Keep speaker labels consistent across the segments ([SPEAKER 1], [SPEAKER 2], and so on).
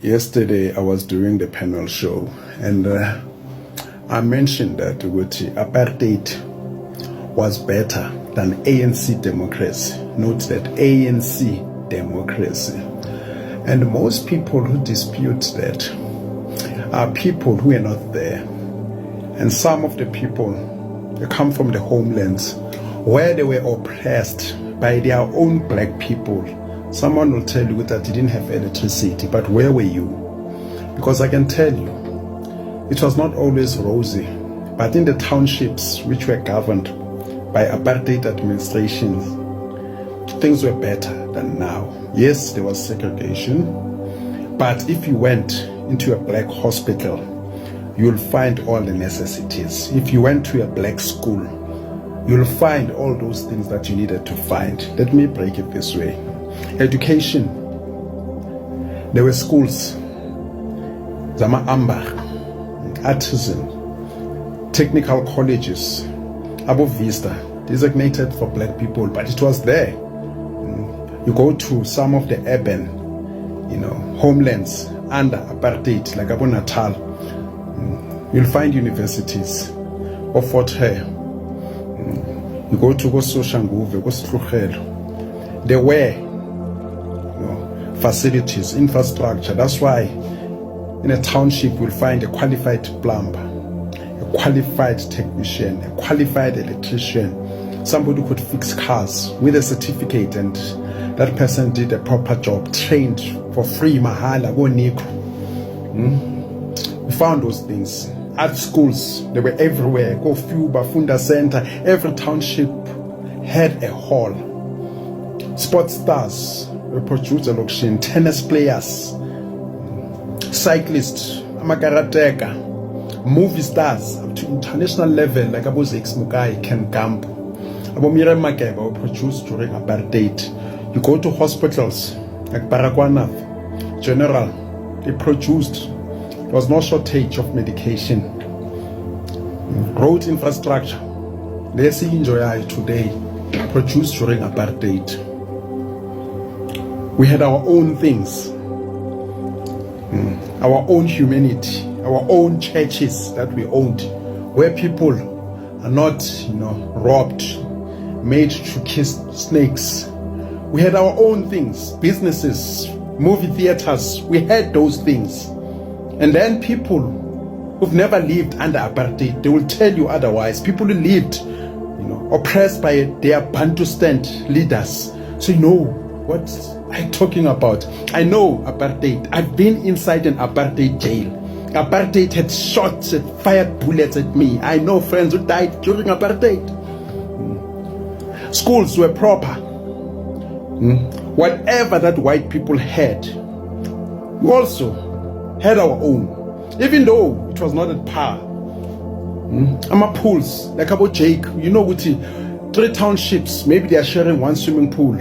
[SPEAKER 1] Yesterday I was doing the panel show and I mentioned that apartheid was better than ANC democracy. Note that ANC democracy. And most people who dispute that are people who are not there. And some of the people, they come from the homelands where they were oppressed by their own black people. Someone will tell you that you didn't have electricity, but where were you? Because I can tell you, it was not always rosy, but in the townships which were governed by apartheid administrations, things were better than now. Yes, there was segregation, but if you went into a black hospital, you'll find all the necessities. If you went to a black school, you'll find all those things that you needed to find. Let me break it this way. Education. There were schools, Zama Ambar, Artisan, technical colleges, Abo Vista, designated for black people, but it was there. You go to some of the urban, homelands under apartheid, like Abu Natal, you'll find universities of Fort Hare. You go to Soshanguve, go Strukhelo. There were facilities, infrastructure. That's why in a township you'll find a qualified plumber, a qualified technician, a qualified electrician, somebody who could fix cars with a certificate, and that person did a proper job, trained for free, mahala, go niku. We found those things. Art schools, they were everywhere. Go Fuba, Funda Center, every township had a hall. Sports stars were produced at auction, tennis players, cyclists, amakarateka, movie stars up to international level like Abu Zex Mugai, Ken Gamp, Abu Mira Makeba were produced during apartheid. You go to hospitals like Baragwanath, General, they produced. There was no shortage of medication. Road infrastructure, let's see enjoy today, produced during apartheid. We had our own things, our own humanity, our own churches that we owned, where people are not, robbed, made to kiss snakes. We had our own things, businesses, movie theaters. We had those things. And then people who've never lived under apartheid, they will tell you otherwise. People who lived, oppressed by their Bantustan leaders. So what I'm talking about. I know apartheid. I've been inside an apartheid jail. Apartheid had shots, had fired bullets at me. I know friends who died during apartheid. Schools were proper. Whatever that white people had, we also had our own, even though it was not at par. Ama pools, like about Jake, with 3 townships, maybe they are sharing 1 swimming pool,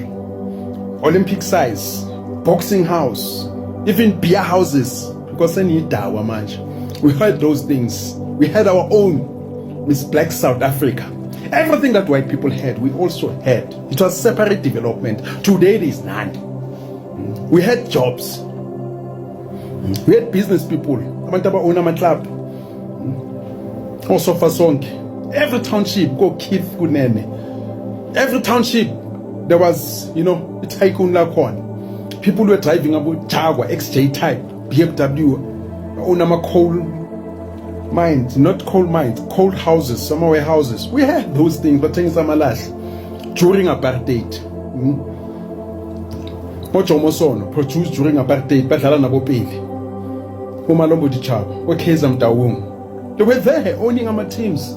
[SPEAKER 1] Olympic size, boxing house, even beer houses, because they need dawa manch. We had those things. We had our own Miss Black South Africa. Everything that white people had, we also had. It was separate development. Today there is none. We had jobs. We had business people. Club. Also for song. Every township, go Keith Kunene. Every township, there was, tycoon lakon. People were driving about Jaguar, XJ type, BMW, Onama coal mines, not coal mines, coal houses, some warehouses. We had those things, but things are malash during apartheid. Mojomosono produced during apartheid, but Nabopili. Umalombo Dichab, Okazam Dawung. They were there owning our teams.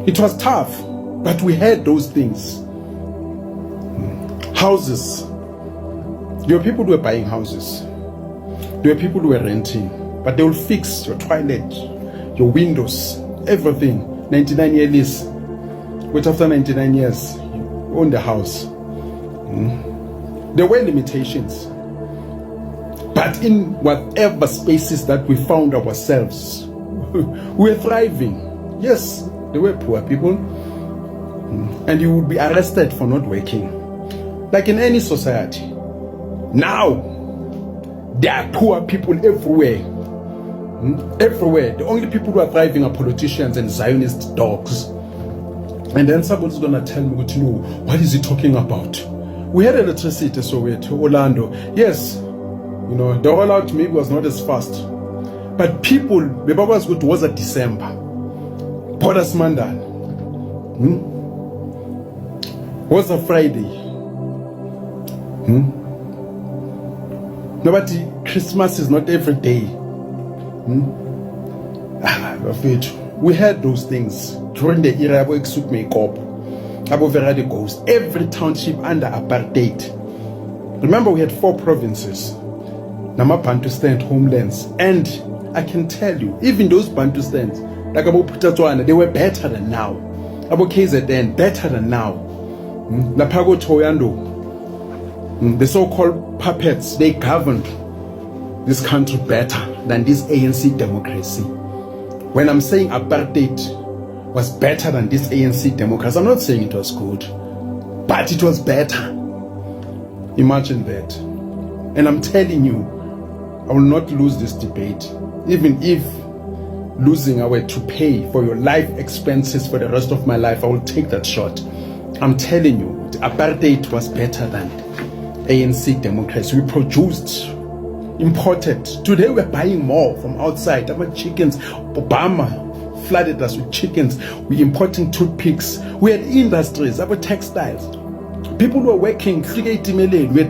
[SPEAKER 1] It was tough, but we had those things. Houses. There were people who were buying houses. There were people who were renting. But they will fix your toilet, your windows, everything. 99-year lease. Wait, after 99 years, you own the house. There were limitations. But in whatever spaces that we found ourselves, we were thriving. Yes, there were poor people. And you would be arrested for not working. Like in any society. Now, There are poor people everywhere. Everywhere. The only people who are thriving are politicians and Zionist dogs. And then somebody's gonna tell me, what is he talking about? We had electricity, so we're to Orlando. Yes, the rollout maybe was not as fast. But people, the Baba was a December. Podas Mandan. Was a Friday. Nobody, Christmas is not every day. We had those things during the era where Exuk makeup, Abu Verade Ghost, every township under apartheid. Remember, we had 4 provinces, Nama Bantustan homelands, and I can tell you, even those Bantustans, like Abu Putatwana, they were better than now. Abu KZN, better than now. Napago Toyando, the so-called puppets, they governed this country better than this ANC democracy. When I'm saying apartheid was better than this ANC democracy, I'm not saying it was good, but it was better. Imagine that. And I'm telling you, I will not lose this debate. Even if losing, I were to pay for your life expenses for the rest of my life, I will take that shot. I'm telling you, the apartheid was better than ANC democracy. We produced, imported. Today we're buying more from outside. Our chickens, Obama flooded us with chickens. We're importing toothpicks. We had industries, our textiles. People were working, we had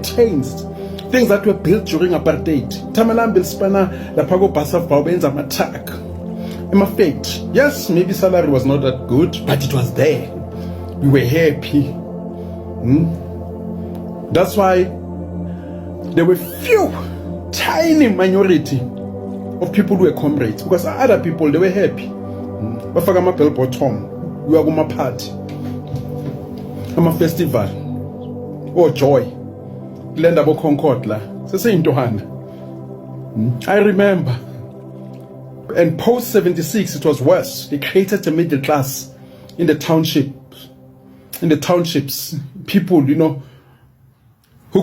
[SPEAKER 1] trains. Things that were built during apartheid. Tamalambil Spana, Lapago Basaf Baubenza attack. Yes, maybe salary was not that good, but it was there. We were happy. That's why there were few, tiny minority of people who were comrades, because other people, they were happy. Bafagama bell bottom, we are going to party. I'm a festival. Oh, joy. Land about Concord la. I remember. And post 76, it was worse. They created a middle class in the township. In the townships, people, who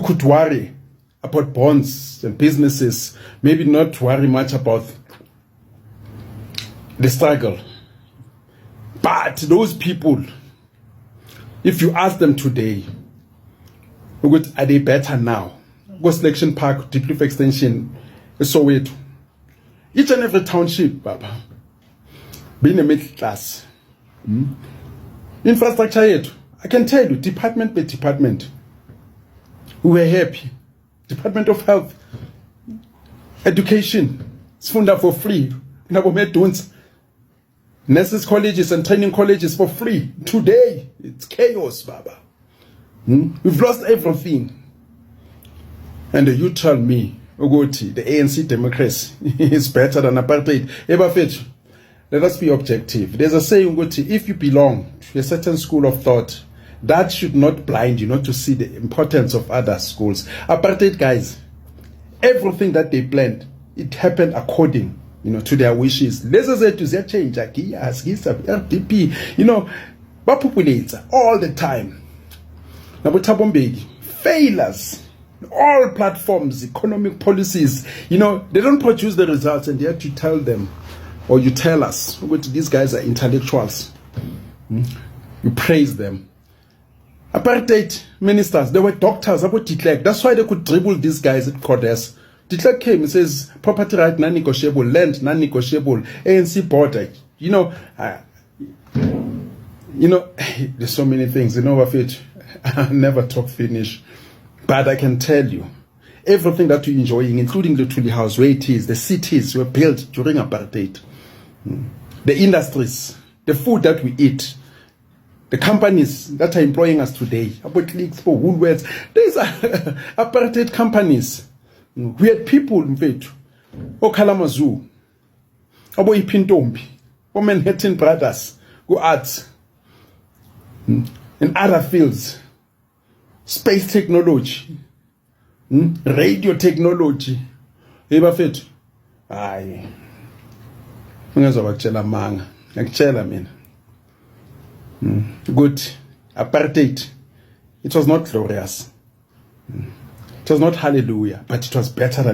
[SPEAKER 1] could worry about bonds and businesses, maybe not worry much about the struggle. But those people, if you ask them today, are they better now? Go Selection Park, Deep Reef Extension, Soweto. Each and every township, Baba, being a middle class. Infrastructure, I can tell you, department by department, we were happy. Department of Health, Education, it's funded for free. Nurses colleges and training colleges for free. Today, it's chaos, Baba. We've lost everything. And you tell me, Ogoti, the ANC democracy is better than apartheid. Let us be objective. There's a saying, Ogoti, if you belong to a certain school of thought, that should not blind you not to see the importance of other schools. Apartheid guys, everything that they planned, it happened according, to their wishes. Let's say to their change, RDP, populates all the time. Failures, all platforms, economic policies, they don't produce the results, and you have to tell them, or you tell us, these guys are intellectuals. You praise them. Apartheid ministers, they were doctors about de Klerk. That's why they could dribble these guys at Cordes. De Klerk came and says, property right non-negotiable, land non-negotiable, ANC border. There's so many things. Of it, I never talk finish. But I can tell you, everything that you're enjoying, including the Tuli House, where it is, the cities were built during apartheid. The industries, the food that we eat, the companies that are employing us today, about leaks for Woolworths, these are apartheid companies. We had people, in fact, Kalamazoo, Abo Ipintombi, Manhattan Brothers, go arts, and other fields, space technology, radio technology. Ebafethu, hayi, ungazobakutshela manga, ngakutshela mina. Good. Apartheid, it was not glorious. It was not hallelujah, but it was better than